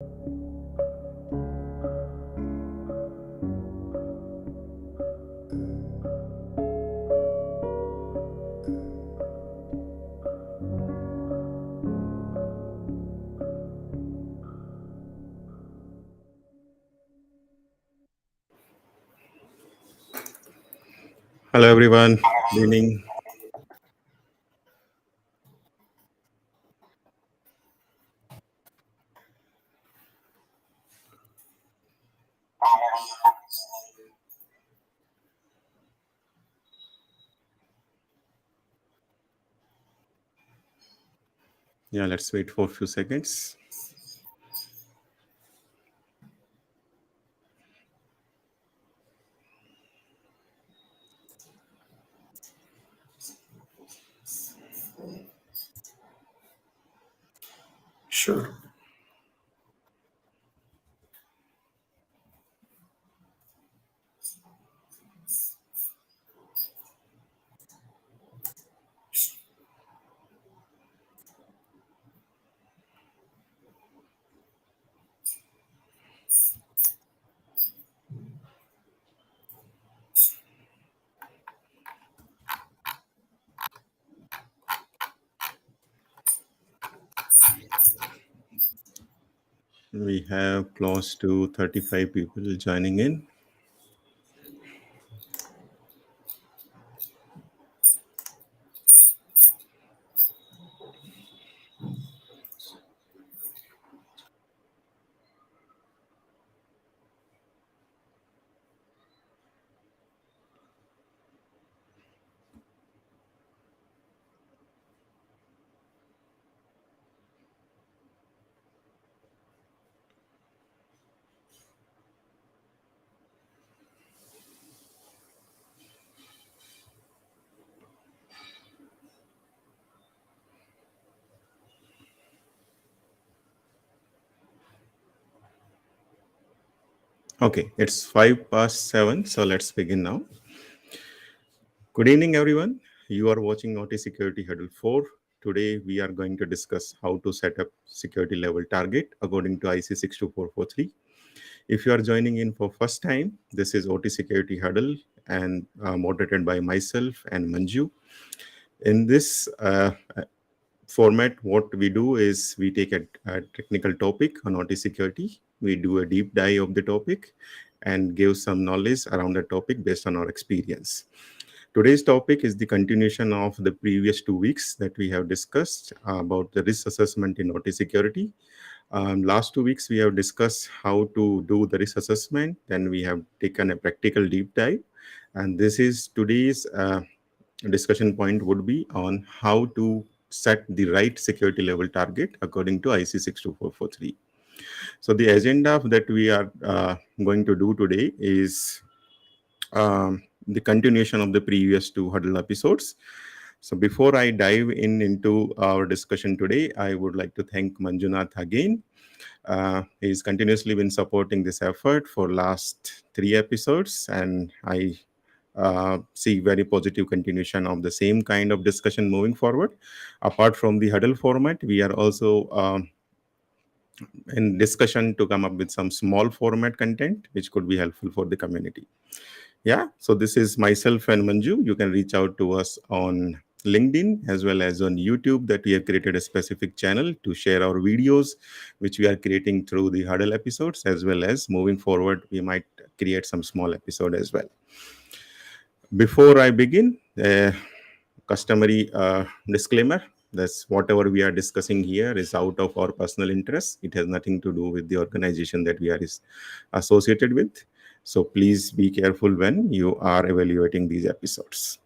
Hello, everyone. Good evening. Yeah, let's wait for a few seconds. Sure. We have close to 35 people joining in. Okay, it's 7:05, so let's begin now. Good evening, everyone. You are watching OT Security Huddle 4. Today, we are going to discuss how to set up security level target according to IC 62443. If you are joining in for first time, this is OT Security Huddle and moderated by myself and Manju. In this format, what we do is we take a technical topic on OT security, we do a deep dive of the topic, and give some knowledge around the topic based on our experience. Today's topic is the continuation of the previous 2 weeks that we have discussed about the risk assessment in OT security. Last 2 weeks, we have discussed how to do the risk assessment. Then we have taken a practical deep dive. And this is today's discussion point would be on how to set the right security level target according to IC 62443. So the agenda that we are going to do today is the continuation of the previous two huddle episodes. So before I dive into our discussion today, I would like to thank Manjunath again. He's continuously been supporting this effort for last 3 episodes, and I see very positive continuation of the same kind of discussion moving forward. Apart from the huddle format, we are also in discussion to come up with some small format content which could be helpful for the community. Yeah, so this is myself and Manju. You can reach out to us on LinkedIn as well as on YouTube, that we have created a specific channel to share our videos which we are creating through the huddle episodes, as well as moving forward we might create some small episode as well. Before I begin, customary disclaimer: that's whatever we are discussing here is out of our personal interest. It has nothing to do with the organization that we are associated with. So please be careful when you are evaluating these episodes.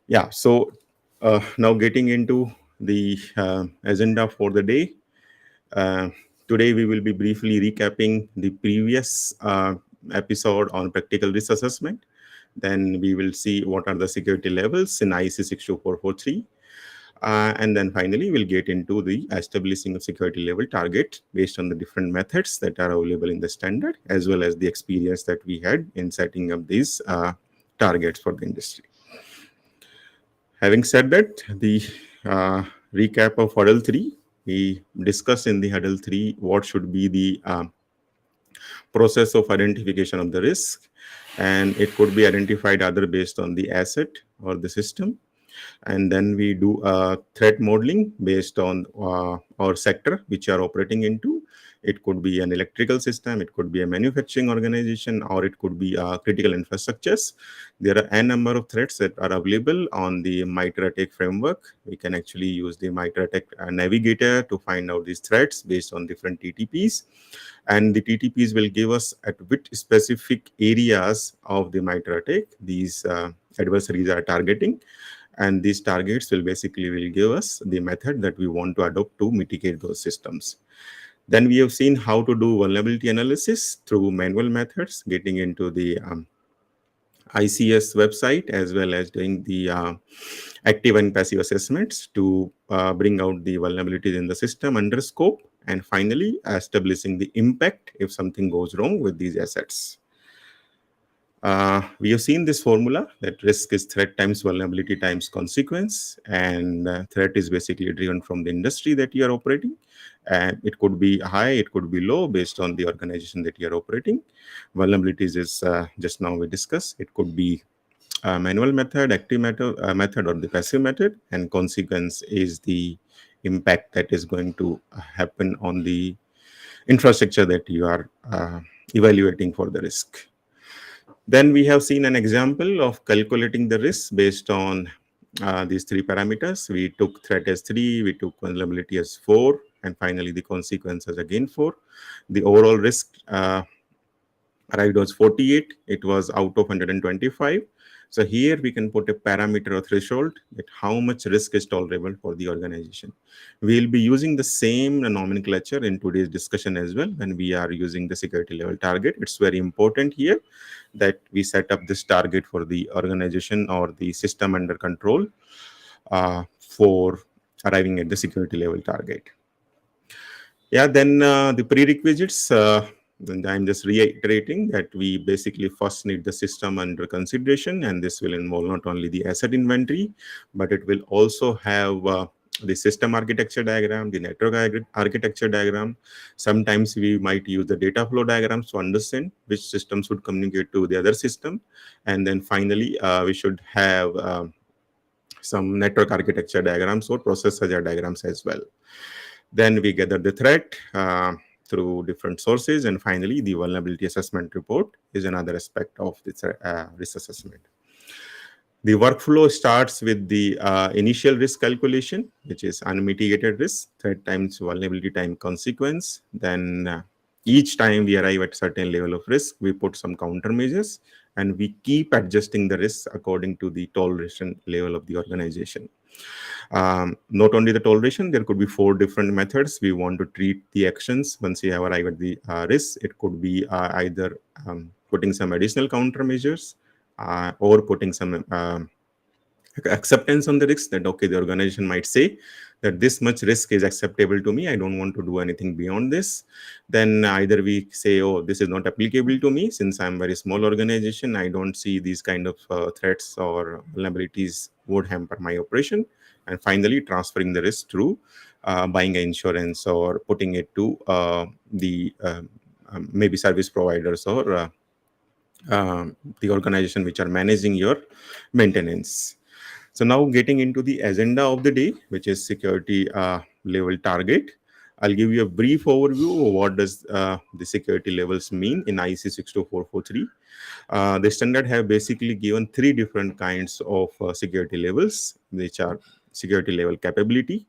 Yeah, so now getting into the agenda for the day. Uh, Today we will be briefly recapping the previous episode on practical risk assessment. Then we will see what are the security levels in IC 62443. And then finally, we'll get into the establishing of security level target based on the different methods that are available in the standard, as well as the experience that we had in setting up these targets for the industry. Having said that, the recap of Huddle 3. we discussed in the Huddle 3 what should be the process of identification of the risk, and it could be identified either based on the asset or the system. And then we do threat modeling based on our sector which you are operating into. It could be an electrical system, it could be a manufacturing organization, or it could be critical infrastructures. There are a number of threats that are available on the MITRE ATT&CK framework. We can actually use the MITRE ATT&CK navigator to find out these threats based on different TTPs, and the TTPs will give us at which specific areas of the MITRE ATT&CK these adversaries are targeting, and these targets will basically will give us the method that we want to adopt to mitigate those systems. Then we have seen how to do vulnerability analysis through manual methods, getting into the ICS website, as well as doing the active and passive assessments to bring out the vulnerabilities in the system under scope, and finally establishing the impact if something goes wrong with these assets. We have seen this formula that risk is threat times vulnerability times consequence, and threat is basically driven from the industry that you are operating, and it could be high, it could be low based on the organization that you are operating. Vulnerabilities is just now we discussed, it could be manual method, active method, or the passive method, and consequence is the impact that is going to happen on the infrastructure that you are evaluating for the risk. Then we have seen an example of calculating the risk based on these three parameters. We took threat as 3, we took vulnerability as 4, and finally the consequences again 4. The overall risk arrived was 48. It was out of 125. So here we can put a parameter or threshold that how much risk is tolerable for the organization. We'll be using the same nomenclature in today's discussion as well when we are using the security level target. It's very important here that we set up this target for the organization or the system under control for arriving at the security level target. Yeah, then the prerequisites, and I'm just reiterating that we basically first need the system under consideration, and this will involve not only the asset inventory, but it will also have the system architecture diagram, the network architecture diagram. Sometimes we might use the data flow diagrams to understand which systems would communicate to the other system. And then finally, we should have some network architecture diagrams or process hazard diagrams as well. Then we gather the threat through different sources, and finally the vulnerability assessment report is another aspect of this risk assessment. The workflow starts with the initial risk calculation, which is unmitigated risk, threat times vulnerability time consequence. Then each time we arrive at a certain level of risk, we put some countermeasures, and we keep adjusting the risks according to the toleration level of the organization. Not only the toleration, there could be 4 different methods we want to treat the actions once we have arrived at the risk. It could be either putting some additional countermeasures or putting some acceptance on the risk, that okay, the organization might say that this much risk is acceptable to me, I don't want to do anything beyond this. Then either we say, oh, this is not applicable to me since I'm a very small organization, I don't see these kind of threats or vulnerabilities would hamper my operation. And finally transferring the risk through buying an insurance or putting it to the maybe service providers or the organization which are managing your maintenance. So now getting into the agenda of the day, which is security level target. I'll give you a brief overview of what does the security levels mean in IEC 62443. The standard have basically given 3 different kinds of security levels, which are security level capability.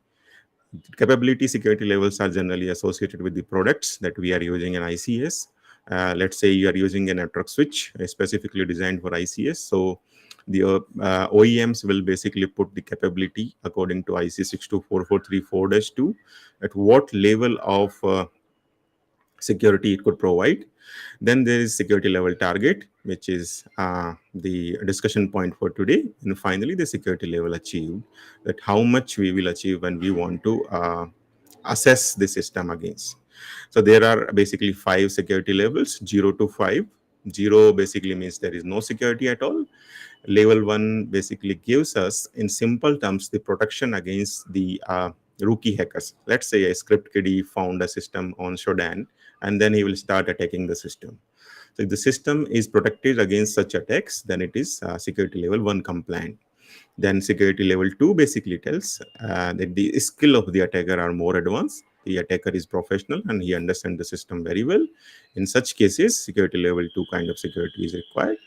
Capability security levels are generally associated with the products that we are using in ICS. Let's say you are using a network switch specifically designed for ICS. So the OEMs will basically put the capability according to IC 62443 at what level of security it could provide. Then there is security level target, which is the discussion point for today. And finally, the security level achieved, that how much we will achieve when we want to assess the system against. So there are basically 5 security levels, 0 to 5. 0 basically means there is no security at all. Level 1 basically gives us, in simple terms, the protection against the rookie hackers. Let's say a script kiddie found a system on Shodan, and then he will start attacking the system. So if the system is protected against such attacks, then it is security level 1 compliant. Then security level 2 basically tells that the skill of the attacker are more advanced. The attacker is professional and he understands the system very well. In such cases, security level 2 kind of security is required.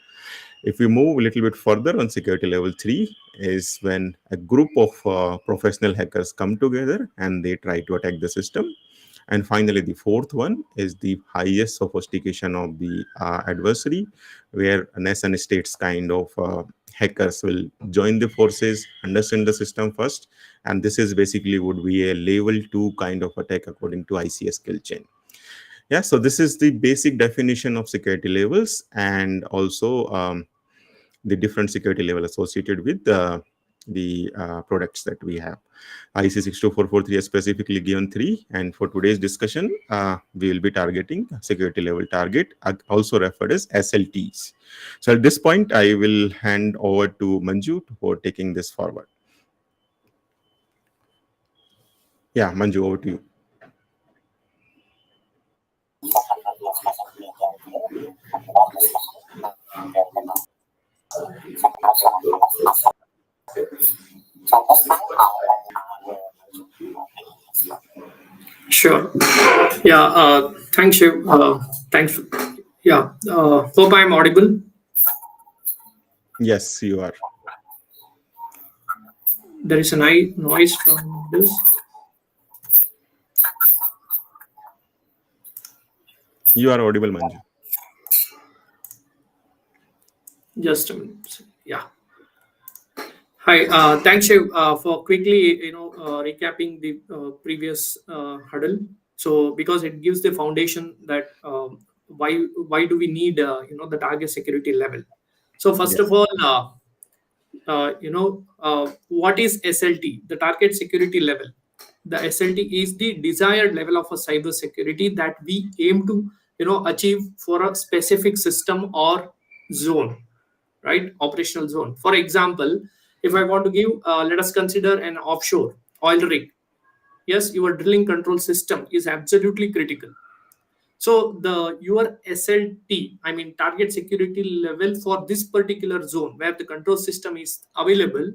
If we move a little bit further on security level 3 is when a group of professional hackers come together and they try to attack the system. And finally, the fourth one is the highest sophistication of the adversary, where nation states kind of hackers will join the forces, understand the system first, and this is basically would be a level 2 kind of attack according to ICS skill chain. Yeah, so this is the basic definition of security levels, and also the different security level associated with the products that we have. IC 62443 has specifically given 3, and for today's discussion, we will be targeting security level target, also referred as SLTs. So at this point, I will hand over to Manju for taking this forward. Yeah, Manju, over to you. Sure. Yeah. Thanks, Shiv. Thanks. Yeah. Hope I'm audible. Yes, you are. There is a noise from this. You are audible, Manju. Just a minute. Yeah. Hi. Thanks, Shiv, for quickly, recapping the previous huddle. So because it gives the foundation that why do we need the target security level. So first Yes. of all, what is SLT? The target security level. The SLT is the desired level of a cyber security that we aim to achieve for a specific system or zone, right? Operational zone. For example, if I want to give, let us consider an offshore oil rig. Yes, your drilling control system is absolutely critical. So the your SLT, I mean target security level for this particular zone where the control system is available,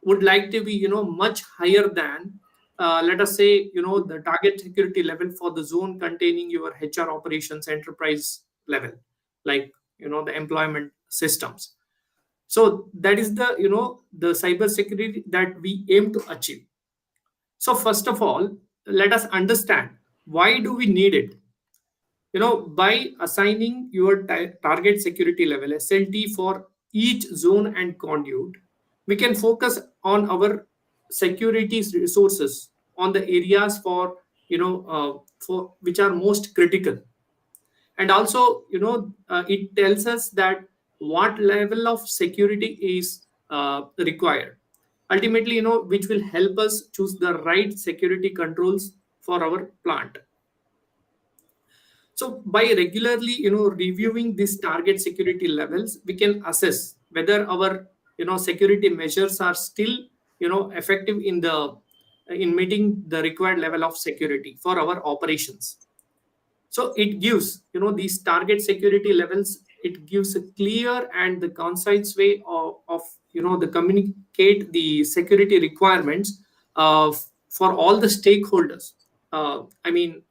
would like to be much higher than let us say the target security level for the zone containing your HR operations enterprise level, like the employment systems. So that is the the cyber security that we aim to achieve. So first of all, let us understand why do we need it. By assigning your target security level SLT for each zone and conduit, we can focus on our security resources on the areas for for which are most critical. And also it tells us that what level of security is required, ultimately which will help us choose the right security controls for our plant. So by regularly, reviewing these target security levels, we can assess whether our, security measures are still, effective in meeting the required level of security for our operations. So it gives, these target security levels. It gives a clear and the concise way of the communicate the security requirements for all the stakeholders. I mean,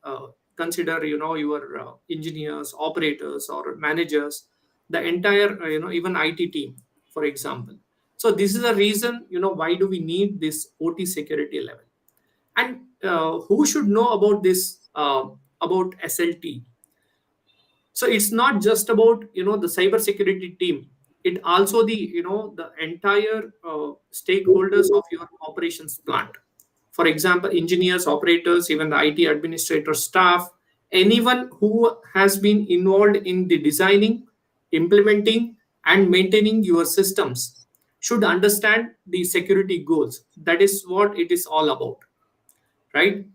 consider your engineers, operators, or managers, the entire even IT team, for example. So this is the reason why do we need this OT security level, and who should know about this about SLT. So it's not just about the cybersecurity team. It also the the entire stakeholders of your operations plant. For example, engineers, operators, even the IT administrator staff, anyone who has been involved in the designing, implementing, and maintaining your systems should understand the security goals. That is what it is all about, right?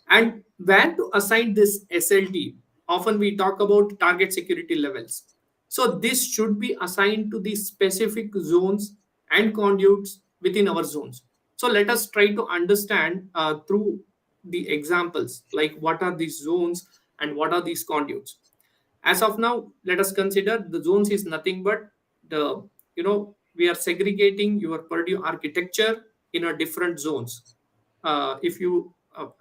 And where to assign this SLT? Often we talk about target security levels. So this should be assigned to the specific zones and conduits within our zones. So let us try to understand through the examples, like what are these zones and what are these conduits. As of now, let us consider the zones is nothing but the, we are segregating your Purdue architecture in a different zones. If you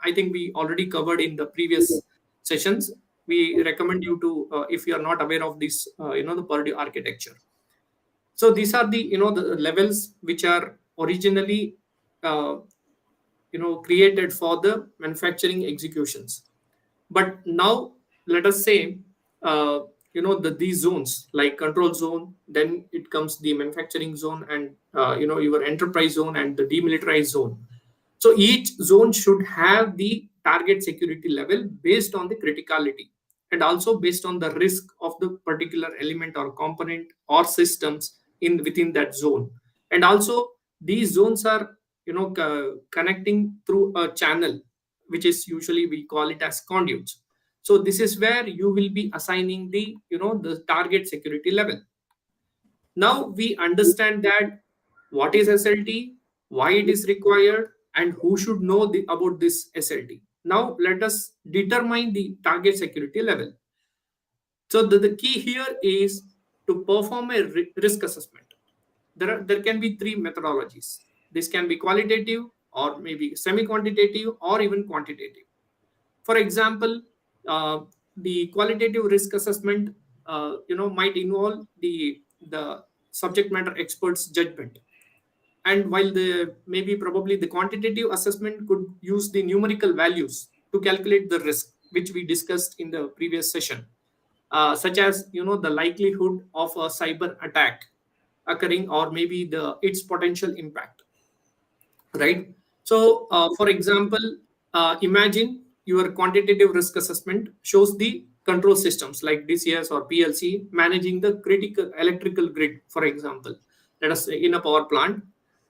I think we already covered in the previous sessions. We recommend you to, if you are not aware of this, the Purdue architecture. So these are the, the levels which are originally uh, created for the manufacturing executions. But now let us say, these zones like control zone, then it comes the manufacturing zone, and your enterprise zone and the demilitarized zone. So each zone should have the target security level based on the criticality, and also based on the risk of the particular element or component or systems in within that zone. And also these zones are, connecting through a channel, which is usually we call it as conduits. So this is where you will be assigning the, the target security level. Now we understand that what is SLT, why it is required, and who should know about this SLT. Now let us determine the target security level. So the key here is to perform a risk assessment. There can be three methodologies. This can be qualitative, or maybe semi-quantitative, or even quantitative. For example, uh, the qualitative risk assessment, might involve the subject matter expert's judgment. And while the maybe probably the quantitative assessment could use the numerical values to calculate the risk, which we discussed in the previous session, such as, the likelihood of a cyber attack occurring, or maybe the its potential impact, right? So, for example, imagine your quantitative risk assessment shows the control systems like DCS or PLC managing the critical electrical grid, for example, let us say in a power plant,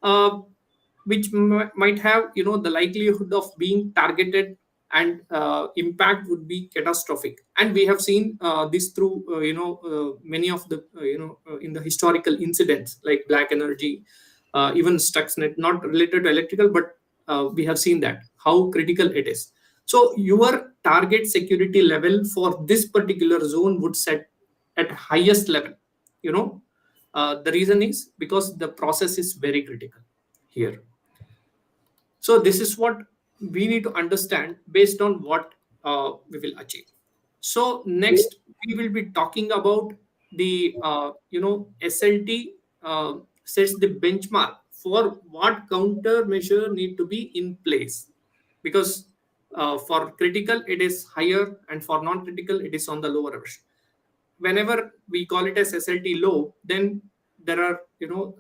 uh, which might have, the likelihood of being targeted, and impact would be catastrophic. And we have seen this through, many of the, in the historical incidents like black energy, even Stuxnet, not related to electrical, but we have seen that how critical it is. So your target security level for this particular zone would set at highest level. You know, the reason is because the process is very critical here. So this is what we need to understand based on what we will achieve. So next we will be talking about the, SLT sets the benchmark for what countermeasure need to be in place, because for critical it is higher, and for non-critical it is on the lower version. Whenever we call it as SLT low, then there are,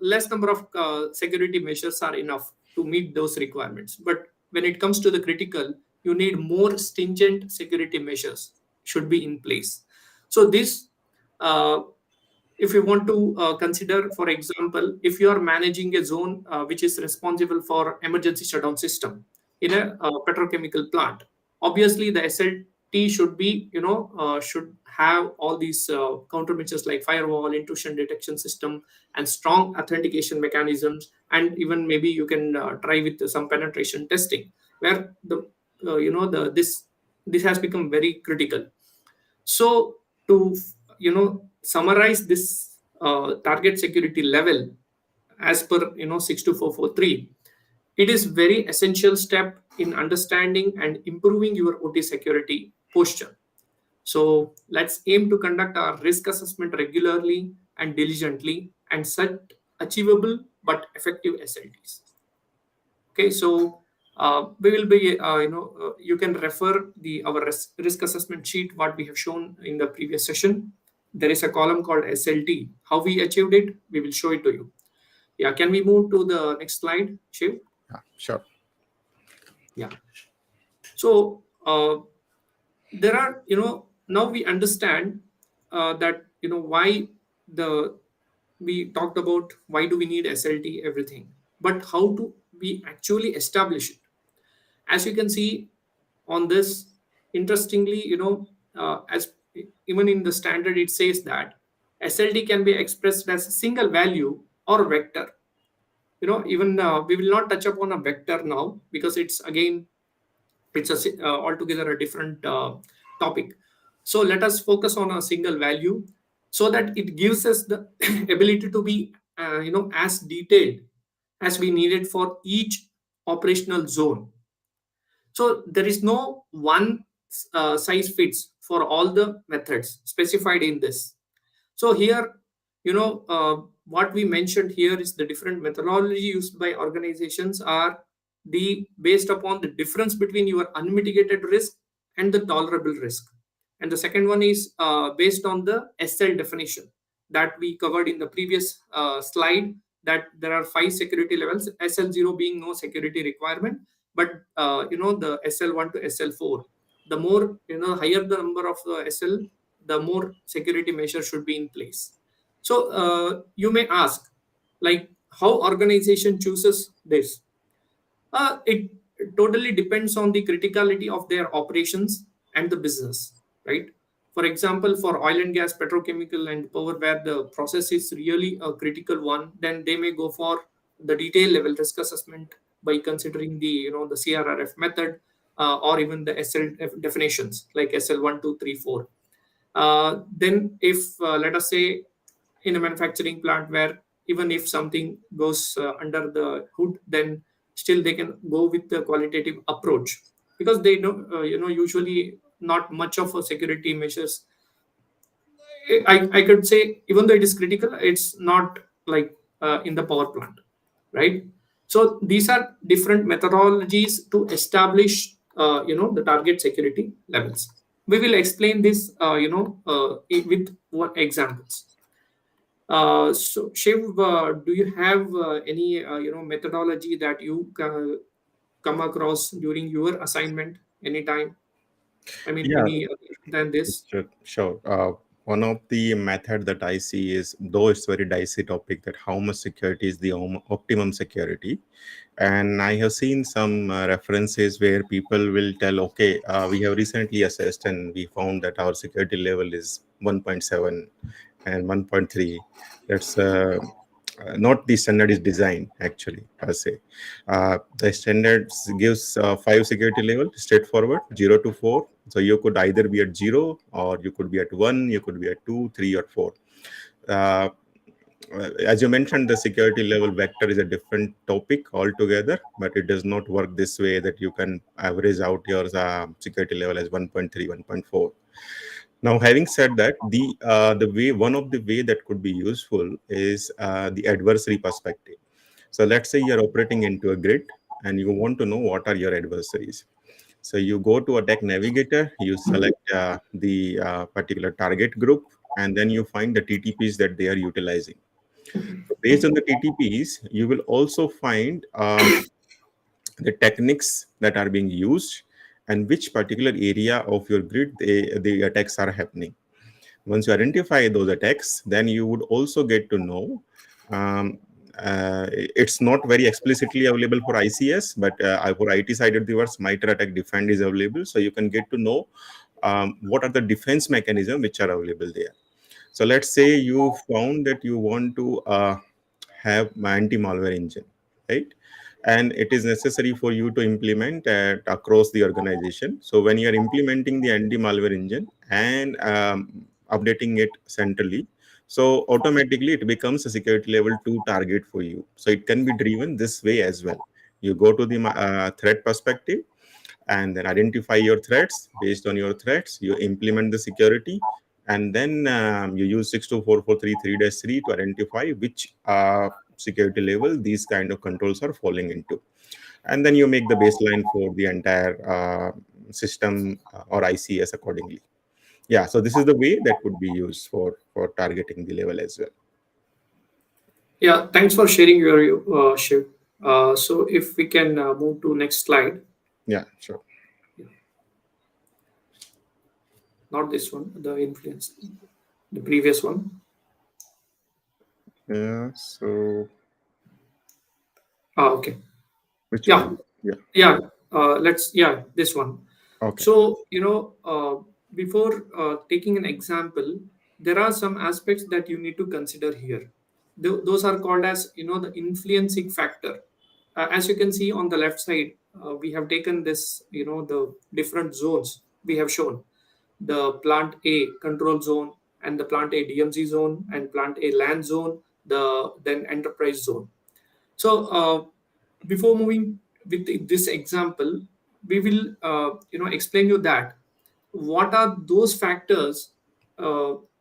less number of security measures are enough to meet those requirements. But when it comes to the critical, you need more stringent security measures should be in place. So this, uh, if you want to consider, for example, if you are managing a zone which is responsible for emergency shutdown system in a petrochemical plant, obviously the SLT should be, should have all these countermeasures like firewall, intrusion detection system, and strong authentication mechanisms. And even maybe you can try with some penetration testing, where the, the this has become very critical. So to, summarize this target security level as per, 62443, it is very essential step in understanding and improving your OT security posture. So let's aim to conduct our risk assessment regularly and diligently, and set achievable but effective SLTs. Okay, so we will be, you can refer the our risk assessment sheet what we have shown in the previous session. There is a column called SLT. How we achieved it, we will show it to you. Yeah, can we move to the next slide, Shiv? Yeah, sure. Yeah. So there are, now we understand that, why the we talked about why do we need SLT, everything, but how do we actually establish it? As you can see on this, interestingly, as even in the standard it says that SLT can be expressed as a single value or vector. even we will not touch upon a vector now, because it's again, it's altogether a different topic. So let us focus on a single value, so that it gives us the ability to be as detailed as we need it for each operational zone. So there is no one size fits for all the methods specified in this. So here, what we mentioned here is the different methodology used by organizations are the based upon the difference between your unmitigated risk and the tolerable risk. And the second one is based on the SL definition that we covered in the previous slide, that there are five security levels, SL0 being no security requirement, but the SL1 to SL4. The more, higher the number of SL, the more security measures should be in place. So you may ask, like, how organization chooses this? It totally depends on the criticality of their operations and the business, right? For example, for oil and gas, petrochemical, and power, where the process is really a critical one, then they may go for the detail level risk assessment by considering the the CRRF method, or even the SL definitions like SL1, 2, 3, 4. Then, if let us say in a manufacturing plant, where even if something goes under the hood, then still they can go with the qualitative approach, because they don't, usually not much of a security measures. I could say, even though it is critical, it's not like in the power plant, right? So these are different methodologies to establish, the target security levels. We will explain this, with what examples. So Shiv, do you have any methodology that you come across during your assignment anytime? I mean, Yeah, any other than this? sure. Sure. One of the method that I see is, though it's very dicey topic, that how much security is the optimum security. And I have seen some references where people will tell, okay, we have recently assessed and we found that our security level is 1.7 and 1.3. That's not the standard is designed actually per se. The standards gives five security level straightforward, 0 to 4. So you could either be at 0, or you could be at 1, you could be at 2, 3, or 4. Uh, as you mentioned, the security level vector is a different topic altogether, but it does not work this way that you can average out your security level as 1.3, 1.4. Now, having said that, the way one of the way that could be useful is the adversary perspective. So let's say you're operating into a grid and you want to know what are your adversaries. So you go to Attack Navigator, you select the particular target group, and then you find the TTPs that they are utilizing. So based on the TTPs, you will also find the techniques that are being used and which particular area of your grid the attacks are happening. Once you identify those attacks, then you would also get to know. Um, it's not very explicitly available for ICS, but for IT sided reverse, MITRE ATT&CK defend is available. So you can get to know what are the defense mechanisms which are available there. So let's say you found that you want to have anti-malware engine, right? And it is necessary for you to implement across the organization. So when you are implementing the anti-malware engine and updating it centrally, so automatically it becomes a security level 2 target for you. So it can be driven this way as well. You go to the threat perspective and then identify your threats. Based on your threats, you implement the security, and then you use 62443-3-3 to identify which security level these kind of controls are falling into, and then you make the baseline for the entire system or ICS accordingly. Yeah, so this is the way that could be used for targeting the level as well. Yeah, thanks for sharing your Shiv. So if we can move to next slide. Yeah, sure. Yeah, not this one, the influence, the previous one. Yeah, so Okay. which Yeah, one? Yeah, yeah. Let's, yeah, this one. okay. So, before taking an example, there are some aspects that you need to consider here. those are called as, the influencing factor. As you can see on the left side, we have taken this, the different zones we have shown: the plant A control zone, and the plant A DMZ zone, and plant A land zone, the then enterprise zone. So before moving with this example, we will explain you that what are those factors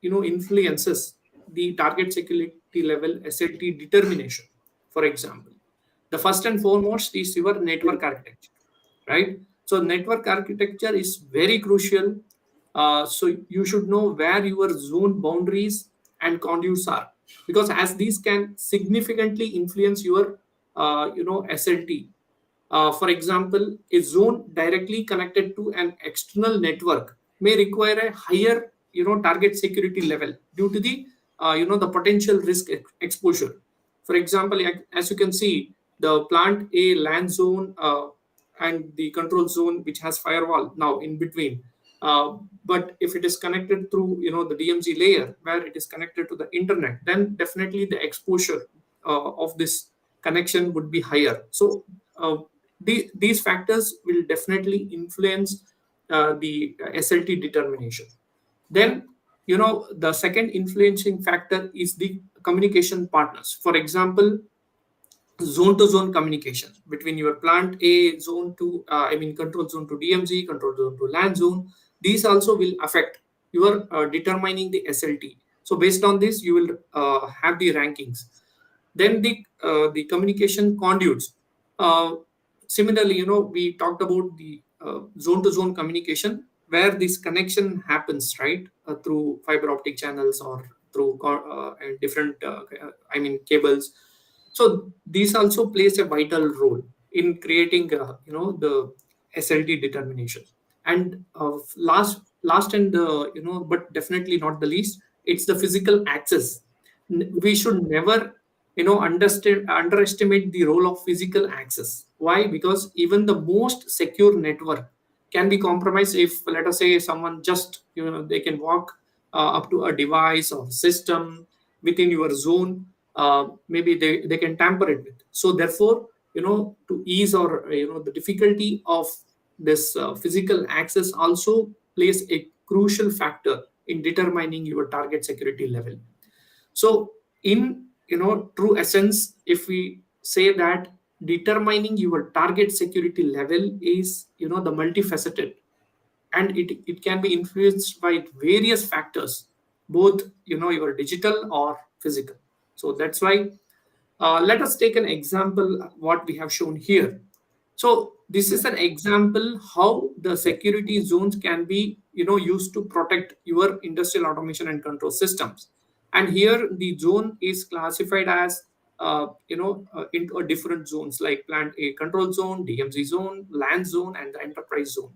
influences the target security level SLT determination. For example, the first and foremost is your network architecture, right? So network architecture is very crucial. So you should know where your zone boundaries and conduits are, because as these can significantly influence your SLT. For example, a zone directly connected to an external network may require a higher, target security level due to the, the potential risk exposure. For example, as you can see, the plant A land zone and the control zone, which has firewall now in between. But if it is connected through, the DMZ layer, where it is connected to the internet, then definitely the exposure of this connection would be higher. So these factors will definitely influence the SLT determination. Then, the second influencing factor is the communication partners. For example, zone to zone communication between your plant A zone to, control zone to DMZ, control zone to LAN zone. These also will affect your determining the SLT. So based on this, you will have the rankings. Then the communication conduits. Uh, Similarly, we talked about the zone to zone communication, where this connection happens, right, through fiber optic channels or through different, cables. So these also plays a vital role in creating, the SLT determination. And last and but definitely not the least, it's the physical access. We should never, underestimate the role of physical access. Why? Because even the most secure network can be compromised if, let us say, someone just, they can walk up to a device or system within your zone. Maybe they can tamper it with. So therefore, to ease or, the difficulty of this physical access also plays a crucial factor in determining your target security level. So in, true essence, if we say that determining your target security level is, the multifaceted, and it can be influenced by various factors, both, your digital or physical. So that's why, let us take an example what we have shown here. So this is an example how the security zones can be, used to protect your industrial automation and control systems. And here the zone is classified as, into a different zones like plant A control zone, DMZ zone, land zone, and the enterprise zone.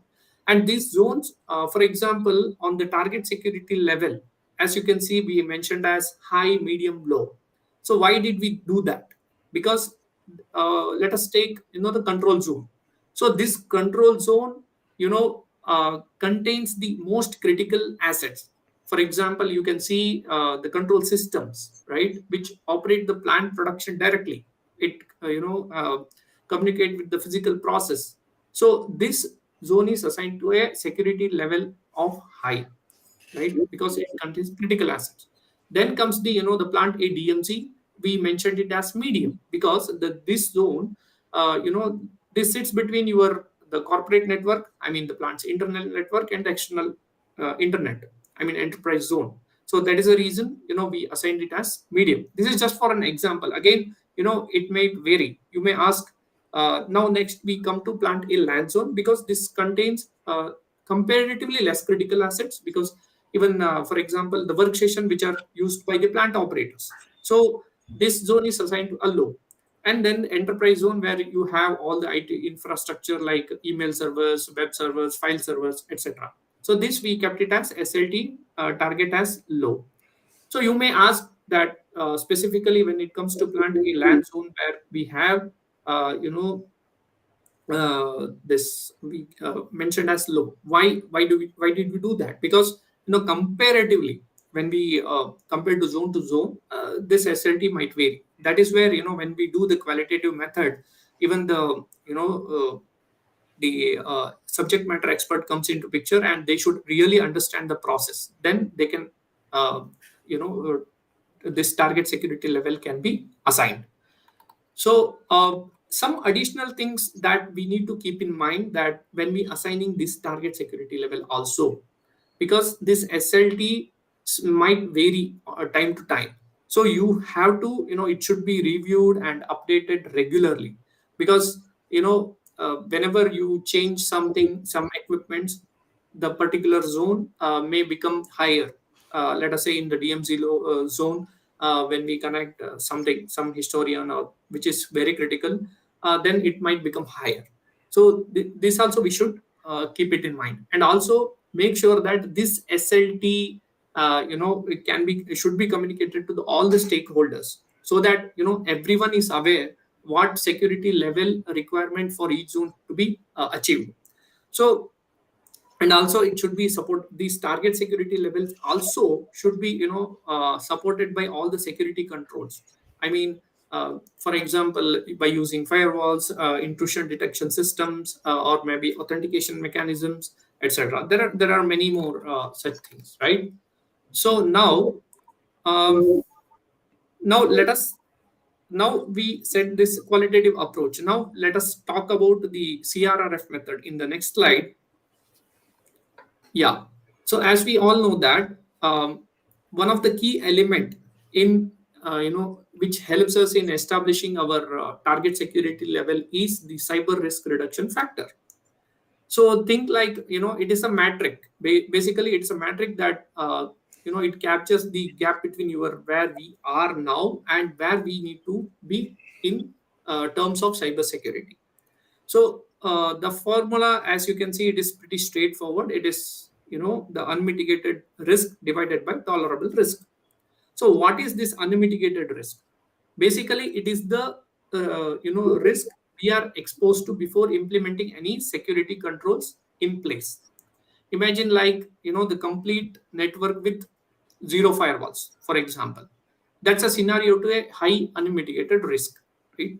And these zones, for example, on the target security level, as you can see, we mentioned as high, medium, low. So why did we do that? Because let us take, the control zone. So this control zone, contains the most critical assets. For example, you can see the control systems, right, which operate the plant production directly. It communicate with the physical process. So this zone is assigned to a security level of high, right? Because it contains critical assets. Then comes the, the plant A DMZ. We mentioned it as medium because this zone, this sits between your the corporate network, the plant's internal network, and the external internet, enterprise zone. So that is the reason, we assigned it as medium. This is just for an example. Again, it may vary. You may ask, now next we come to plant A land zone, because this contains comparatively less critical assets, because even for example, the workstation which are used by the plant operators. So this zone is assigned to a low. And then enterprise zone, where you have all the IT infrastructure like email servers, web servers, file servers, etc. So this we kept it as SLT target as low. So you may ask that specifically when it comes to plant a land zone where we have this we mentioned as low. Why did we do that? Because comparatively, when we compare to zone, this SLT might vary. That is where, when we do the qualitative method, even the subject matter expert comes into picture, and they should really understand the process. Then they can, uh, you know, this target security level can be assigned. So some additional things that we need to keep in mind, that when we assigning this target security level also, because this SLT might vary time to time. So you have to, it should be reviewed and updated regularly, because whenever you change something, some equipments, the particular zone may become higher. Let us say in the zone, when we connect something, some historian, or which is very critical, then it might become higher. So this also we should keep it in mind, and also make sure that this SLT, it should be communicated to all the stakeholders, so that everyone is aware what security level requirement for each zone to be achieved. So, and also it should be support, these target security levels also should be supported by all the security controls. I mean, for example, by using firewalls, intrusion detection systems, or maybe authentication mechanisms, etc. There are many more such things, right? So um, now let us, now we set this qualitative approach. Now let us talk about the CRRF method in the next slide. Yeah. So as we all know that, one of the key element in, which helps us in establishing our target security level is the cyber risk reduction factor. So think like, it is a metric. Basically, it's a metric that, it captures the gap between your where we are now and where we need to be in terms of cyber security. So the formula, as you can see, it is pretty straightforward. It is, the unmitigated risk divided by tolerable risk. So what is this unmitigated risk? Basically, it is the risk we are exposed to before implementing any security controls in place. Imagine like, the complete network with zero firewalls, for example. That's a scenario to a high unmitigated risk, right?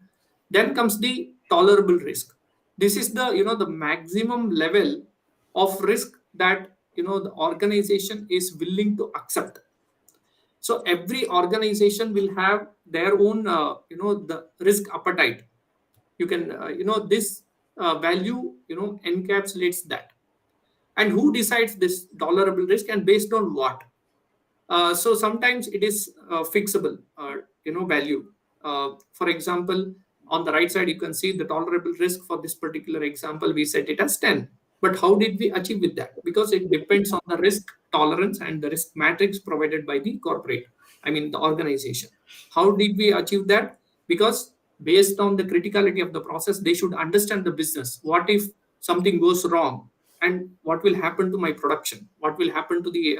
Then comes the tolerable risk. This is the, the maximum level of risk that, the organization is willing to accept. So every organization will have their own, the risk appetite. You can, this value, encapsulates that. And who decides this tolerable risk, and based on what? So sometimes it is fixable, value. For example, on the right side, you can see the tolerable risk for this particular example. We set it as 10. But how did we achieve with that? Because it depends on the risk tolerance and the risk matrix provided by the corporate, I mean, the organization. How did we achieve that? Because based on the criticality of the process, they should understand the business. What if something goes wrong? And what will happen to my production? What will happen to the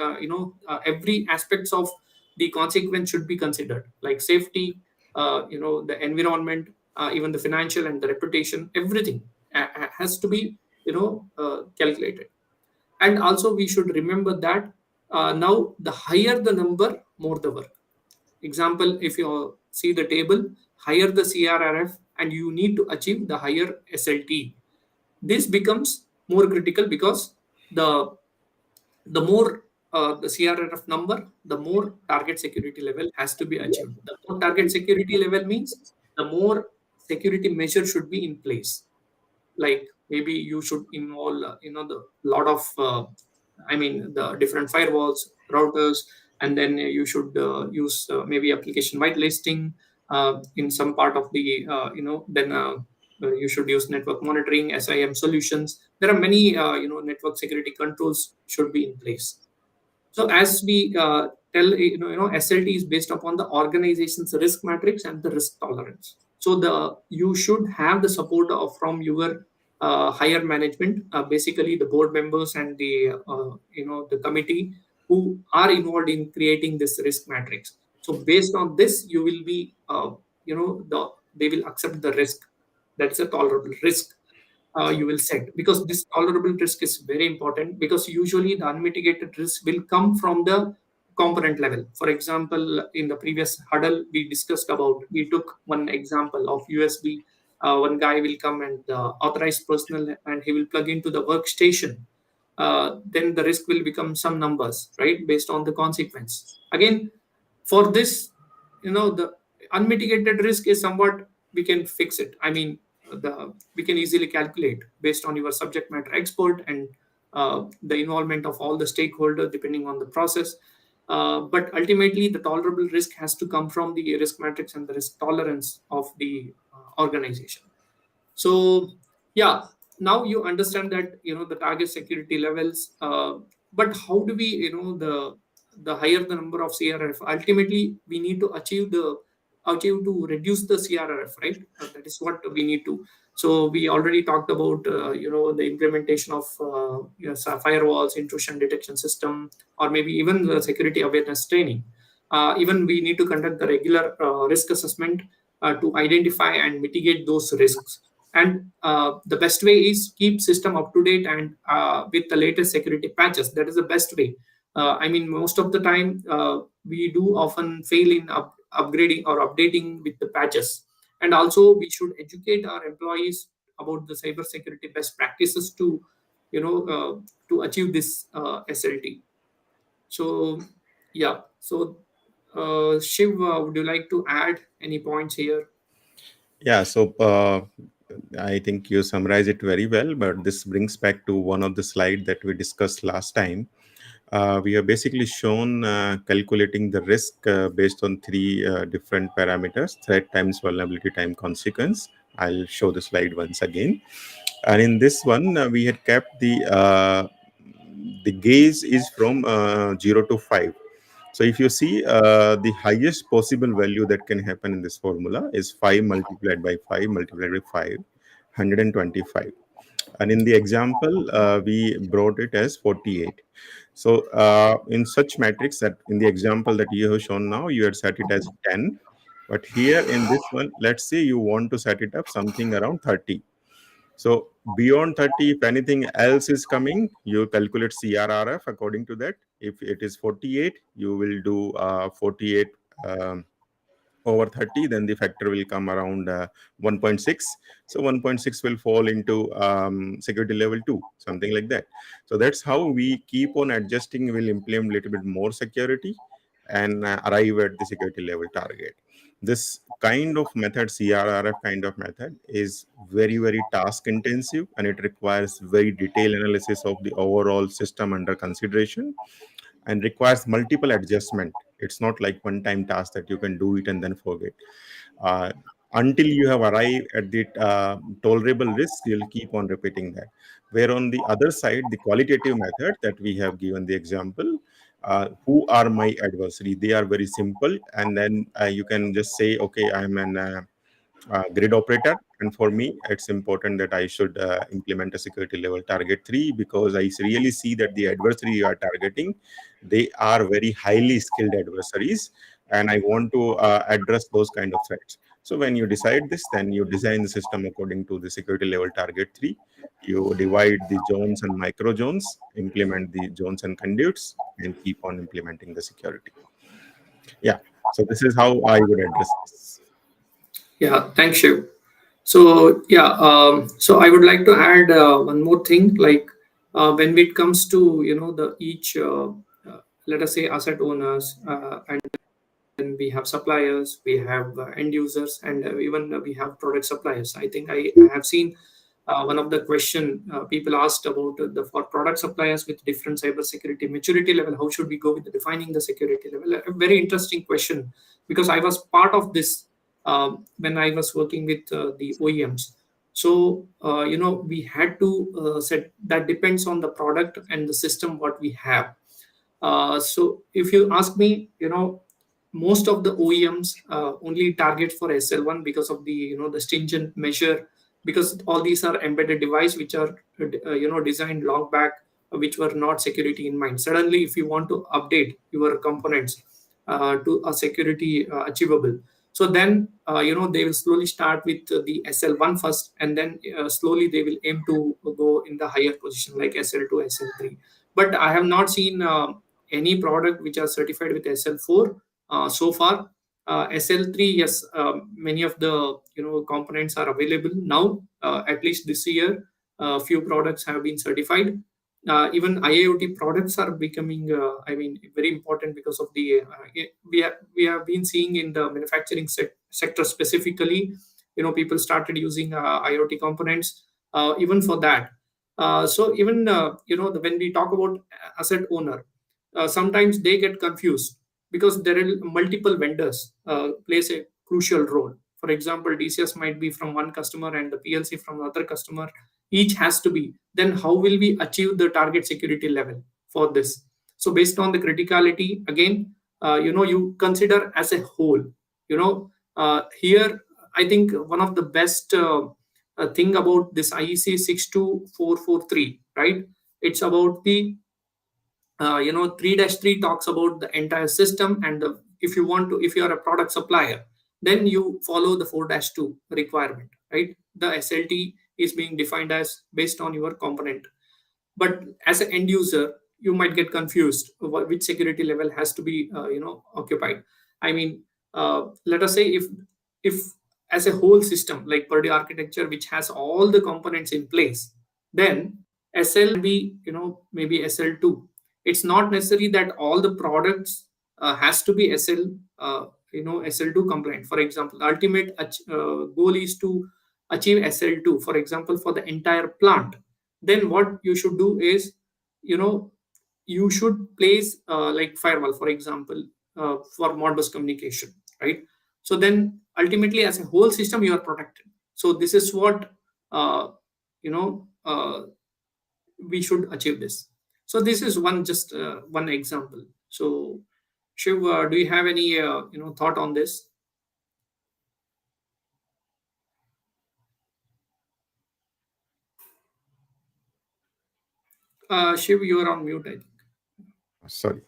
every aspects of the consequence should be considered, like safety, the environment, even the financial and the reputation, everything has to be calculated. And also we should remember that, now the higher the number, more the work. Example, if you see the table, higher the CRRF and you need to achieve the higher SLT, this becomes more critical, because the more the CRRF number, the more target security level has to be achieved. The more target security level means the more security measure should be in place. Like maybe you should involve, the lot of, I mean, the different firewalls, routers, and then you should use maybe application whitelisting in some part of the, then you should use network monitoring, SIM solutions. There are many, network security controls should be in place. So as we tell, SLT is based upon the organization's risk matrix and the risk tolerance. So you should have the support from your higher management, basically the board members and the the committee who are involved in creating this risk matrix. So based on this, you will be they will accept the risk. That's a tolerable risk you will set, because this tolerable risk is very important, because usually the unmitigated risk will come from the component level. For example, in the previous huddle, we discussed about, we took one example of USB. One guy will come and authorized personnel, and he will plug into the workstation. Then the risk will become some numbers, right, based on the consequence. Again, for this, the unmitigated risk is somewhat, we can fix it. I mean, we can easily calculate based on your subject matter expert and the involvement of all the stakeholders depending on the process. But ultimately, the tolerable risk has to come from the risk matrix and the risk tolerance of the organization. So yeah, now you understand that, the target security levels. But how do we, the higher the number of CRF, ultimately we need to achieve to reduce the CRF, right? That is what we need to. So we already talked about, the implementation of firewalls, intrusion detection system, or maybe even the security awareness training. Even we need to conduct the regular risk assessment to identify and mitigate those risks. And the best way is keep system up to date and with the latest security patches. That is the best way. I mean, most of the time we do often fail in upgrading or updating with the patches. And also we should educate our employees about the cyber security best practices to, to achieve this SLT. So yeah. So Shiv, would you like to add any points here? Yeah, so I think you summarize it very well, but this brings back to one of the slide that we discussed last time. We have basically shown calculating the risk based on three different parameters: threat times vulnerability time consequence. I'll show the slide once again. And in this one, we had kept the gauge is from 0 to 5. So if you see, the highest possible value that can happen in this formula is 5 multiplied by 5 multiplied by 5, 125. And in the example, we brought it as 48. So in such matrix, that in the example that you have shown now, you had set it as 10. But here in this one, let's say you want to set it up something around 30. So beyond 30, if anything else is coming, you calculate CRRF according to that. If it is 48, you will do 48 over 30, then the factor will come around 1.6. So 1.6 will fall into security level 2, something like that. So that's how we keep on adjusting. We'll implement a little bit more security and arrive at the security level target. This kind of method, CRRF kind of method, is very, very task intensive, and it requires very detailed analysis of the overall system under consideration and requires multiple adjustment. It's not like one time task that you can do it and then forget. uh, until you have arrived at the tolerable risk, you'll keep on repeating that. Where on the other side, the qualitative method that we have given the example, who are my adversary, they are very simple. And then you can just say, okay, I'm an grid operator, and for me it's important that I should implement a security level target 3, because I really see that the adversary you are targeting, they are very highly skilled adversaries, and I want to address those kind of threats. So when you decide this, then you design the system according to the security level target 3. You divide the zones and micro zones, implement the zones and conduits, and keep on implementing the security. Yeah, so this is how I would address this. Yeah, thanks, Shiv. So yeah, so I would like to add one more thing. Like when it comes to, the each let us say asset owners, and then we have suppliers, we have end users, and even we have product suppliers. I think I have seen one of the question people asked about the for product suppliers with different cybersecurity maturity level. How should we go with defining the security level? A very interesting question, because I was part of this when I was working with the OEMs. So we had to set that depends on the product and the system what we have. So if you ask me, most of the OEMs only target for SL1 because of the the stringent measure, because all these are embedded device which are designed long back, which were not security in mind. Suddenly, if you want to update your components to a security achievable, so then they will slowly start with the SL1 first, and then slowly they will aim to go in the higher position like SL2, SL3. But I have not seen any product which are certified with SL4 so far. SL3, yes, many of the components are available now. At least this year, few products have been certified. Even IIoT products are becoming, very important because of the we have been seeing in the manufacturing sector specifically. People started using IoT components even for that. So even when we talk about asset owner, sometimes they get confused because there are multiple vendors plays a crucial role. For example, DCS might be from one customer and the PLC from another customer. Each has to be. Then how will we achieve the target security level for this? So based on the criticality, again, you consider as a whole. Here I think one of the best thing about this IEC 62443, right? It's about the 3-3 talks about the entire system, and if you are a product supplier, then you follow the 4-2 requirement, right? The SLT is being defined as based on your component. But as an end user, you might get confused which security level has to be occupied. I mean, let us say if as a whole system like Purdue architecture which has all the components in place, then SL be maybe SL2. It's not necessary that all the products has to be SL2 compliant. For example, ultimate goal is to achieve SL2, for example, for the entire plant. Then what you should do is, you know you should place like firewall, for example, for modbus communication, right? So then ultimately as a whole system you are protected. So this is what uh, you know uh, we should achieve this. So this is one example. So Shiv, do you have any thought on this? Shiv, you are on mute, I think. Sorry.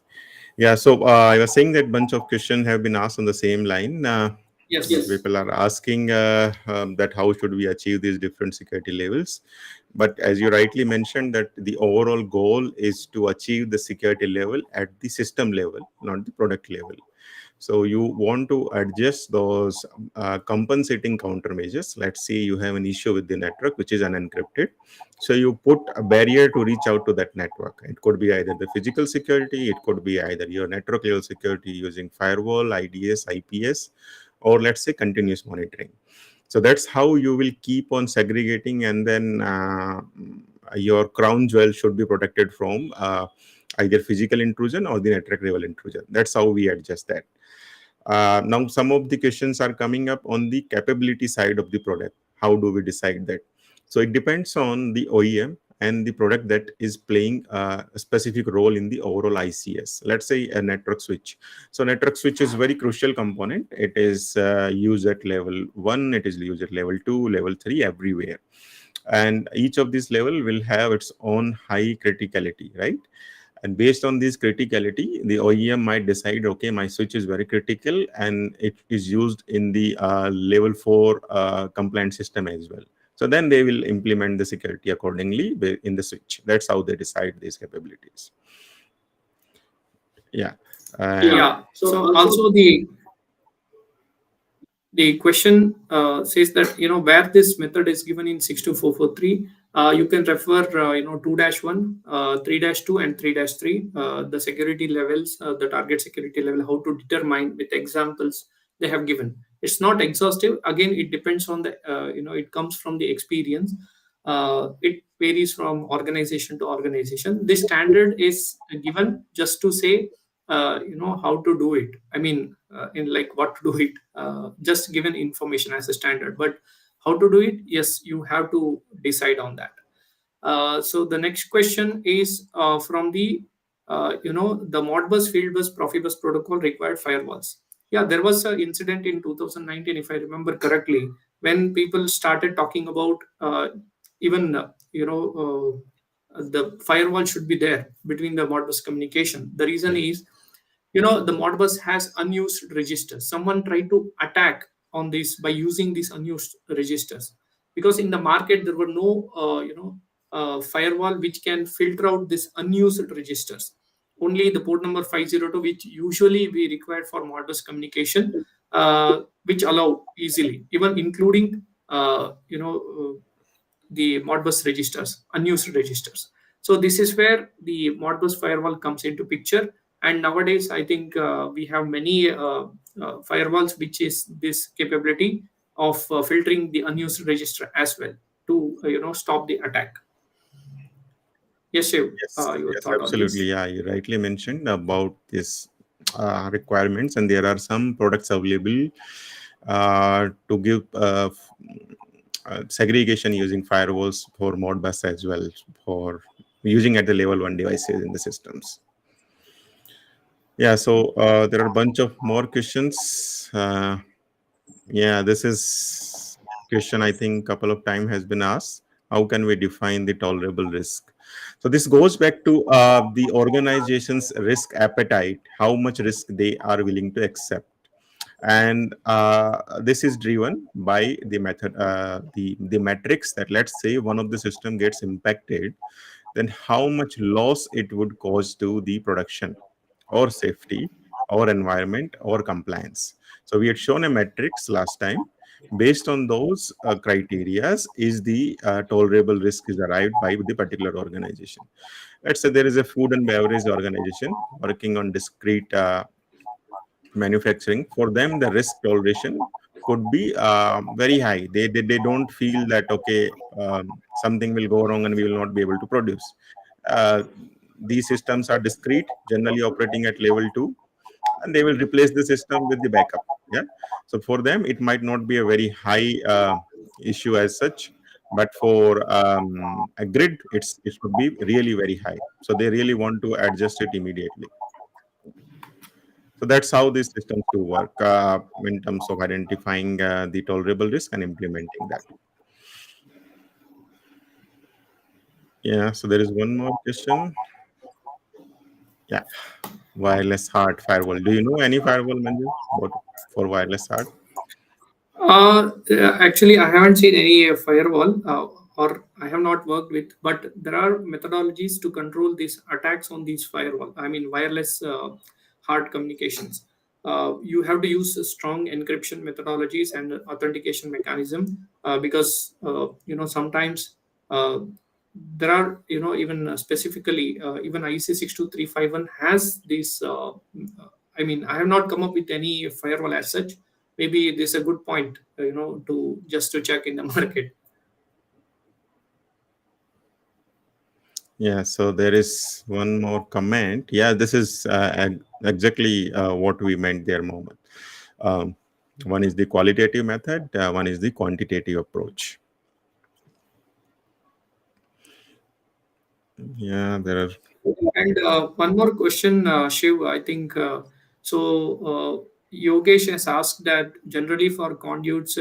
Yeah, so I was saying that bunch of questions have been asked on the same line. Yes. Yes. People are asking that how should we achieve these different security levels. But as you rightly mentioned, that the overall goal is to achieve the security level at the system level, not the product level. So you want to adjust those compensating countermeasures. Let's say you have an issue with the network which is unencrypted. So you put a barrier to reach out to that network. It could be either the physical security, it could be either your network level security using firewall, IDS, IPS, or let's say continuous monitoring. So that's how you will keep on segregating, and then your crown jewel should be protected from either physical intrusion or the network level intrusion. That's how we adjust that. Now, some of the questions are coming up on the capability side of the product. How do we decide that? So it depends on the OEM and the product that is playing a specific role in the overall ICS. Let's say a network switch. So network switch is very crucial component. It is used at level 1, it is used at level 2, level 3, everywhere. And each of these level will have its own high criticality, right? And based on this criticality, the OEM might decide, okay, my switch is very critical and it is used in the level 4 compliant system as well. So then they will implement the security accordingly in the switch. That's how they decide these capabilities. Yeah. Yeah. So So also, also the question says that where this method is given in 62443, you can refer 2-1, 3-2, and 3-3, the security levels, the target security level, how to determine with examples they have given. It's not exhaustive. Again, it depends on the it comes from the experience. It varies from organization to organization. This standard is given just to say how to do it. I mean, in like what to do it, just given information as a standard, but how to do it, yes, you have to decide on that. So the next question is from the Modbus, Fieldbus, Profibus protocol required firewalls. Yeah, there was an incident in 2019, if I remember correctly, when people started talking about even the firewall should be there between the Modbus communication. The reason is, the Modbus has unused registers. Someone tried to attack on this by using these unused registers, because in the market there were no firewall which can filter out these unused registers. only the port number 502, which usually we require for Modbus communication, which allow easily, even including the Modbus registers, unused registers. So this is where the Modbus firewall comes into picture. And nowadays, I think we have many firewalls which is this capability of filtering the unused register as well to stop the attack. Yes, Shiv, Yes, your yes, thought on absolutely. this? Yeah, you rightly mentioned about this requirements, and there are some products available to give segregation using firewalls for Modbus as well, for using at the level one devices in the systems. Yeah, so there are a bunch of more questions. Yeah, this is question I think couple of time has been asked. How can we define the tolerable risk? So this goes back to the organization's risk appetite, how much risk they are willing to accept, and this is driven by the method, the metrics that, let's say one of the system gets impacted, then how much loss it would cause to the production or safety or environment or compliance. So we had shown a metrics last time. Based on those criterias, is the tolerable risk is arrived by the particular organization. Let's say there is a food and beverage organization working on discrete manufacturing. For them, the risk toleration could be very high. They don't feel that, okay, something will go wrong and we will not be able to produce. uh, these systems are discrete, generally operating at level 2, and they will replace the system with the backup. Yeah, so for them it might not be a very high issue as such, but for a grid, it could be really very high, so they really want to adjust it immediately. So that's how these systems do work in terms of identifying the tolerable risk and implementing that. Yeah, so there is one more question. Yeah, wireless HART firewall. Do you know any firewall, Manju, what for wireless HART? Actually, I haven't seen any firewall, or I have not worked with, but there are methodologies to control these attacks on these firewall. I mean, wireless hard communications. You have to use strong encryption methodologies and authentication mechanism, because sometimes there are even specifically even IEC 62351 has this. I mean, I have not come up with any firewall as such. Maybe this is a good point, to just to check in the market. Yeah, so there is one more comment. Yeah, this is exactly what we meant there, Mohammed. Um, one is the qualitative method, one is the quantitative approach. Yeah, there are. And one more question, Shiv, I think. Yogesh has asked that generally for conduits,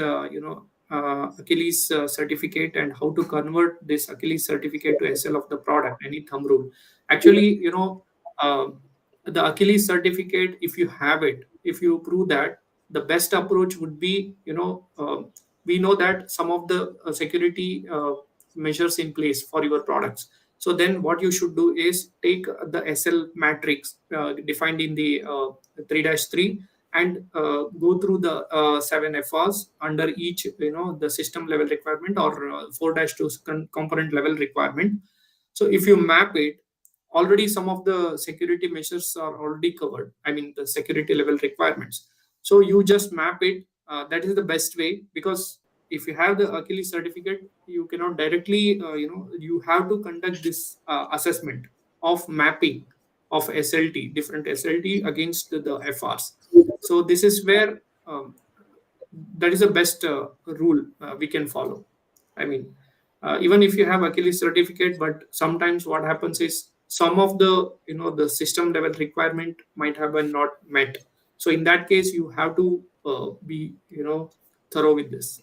Achilles certificate and how to convert this Achilles certificate to SL of the product, any thumb rule. Actually, uh, the Achilles certificate, if you have it, if you prove that, the best approach would be, we know that some of the security measures in place for your products. So then what you should do is take the SL matrix defined in the 3-3 and go through the 7 FRs under each, the system level requirement or 4-2 component level requirement. So if you map it, already some of the security measures are already covered. I mean, the security level requirements. So you just map it. That is the best way, because if you have the Achilles certificate, you cannot directly, you have to conduct this assessment of mapping of SLT, different SLT against the FRs. So this is where that is the best rule we can follow. I mean, even if you have Achilles certificate, but sometimes what happens is some of the the system level requirement might have been not met. So in that case, you have to be thorough with this.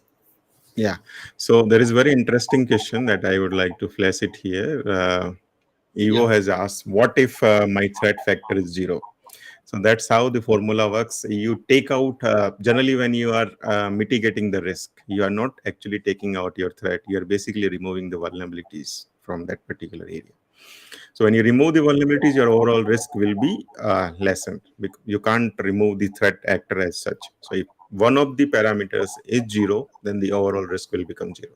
Yeah, so there is very interesting question that I would like to flash it here. Evo Yeah. has asked, what if my threat factor is 0? So that's how the formula works. You take out, generally, when you are mitigating the risk, you are not actually taking out your threat. You are basically removing the vulnerabilities from that particular area. So when you remove the vulnerabilities, your overall risk will be lessened. You can't remove the threat actor as such. So if one of the parameters is zero, then the overall risk will become zero.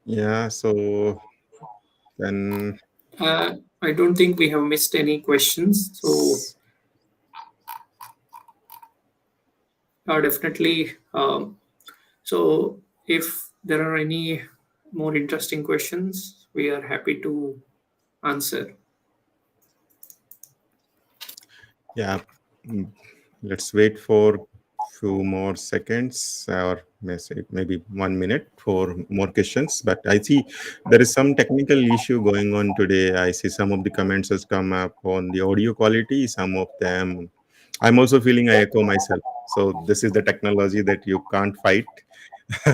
Yeah. So then, I don't think we have missed any questions. So definitely. So if there are any more interesting questions, we are happy to answer. yeah, mm, let's wait for few more seconds, or maybe 1 minute for more questions. But I see there is some technical issue going on today. I see some of the comments has come up on the audio quality. Some of them, I'm also feeling I echo myself. So this is the technology that you can't fight.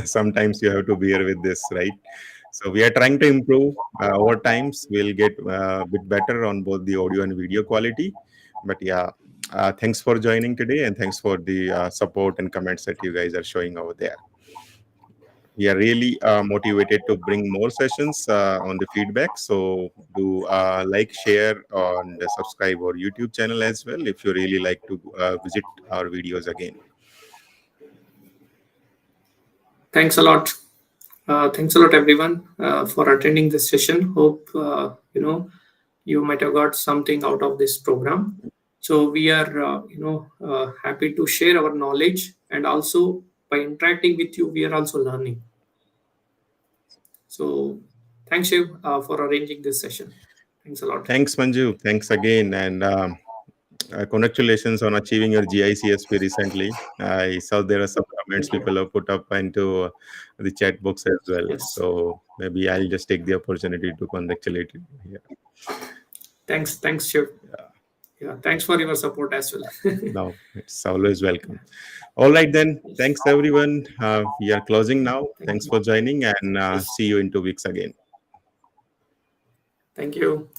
Sometimes you have to bear with this, right? So we are trying to improve over times. We'll get a bit better on both the audio and video quality. But yeah, thanks for joining today, and thanks for the support and comments that you guys are showing over there. We are really motivated to bring more sessions on the feedback. So do like, share, and subscribe our YouTube channel as well if you really like to visit our videos again. Thanks a lot. Thanks a lot, everyone, for attending this session. Hope you might have got something out of this program. So we are happy to share our knowledge, and also by interacting with you, we are also learning. So thanks, Shiv, for arranging this session. Thanks a lot. Thanks, Manju. Thanks again. And congratulations on achieving your GICSP recently. I saw there are some comments Thank you. people have put up into the chat box as well. Yes. So maybe I'll just take the opportunity to congratulate you here. Thanks, Shiv. Yeah, thanks for your support as well. No, it's always welcome. All right, then. Yes. Thanks, everyone. We are closing now. Thank Thanks you. for joining, and Yes. see you in 2 weeks again. Thank you.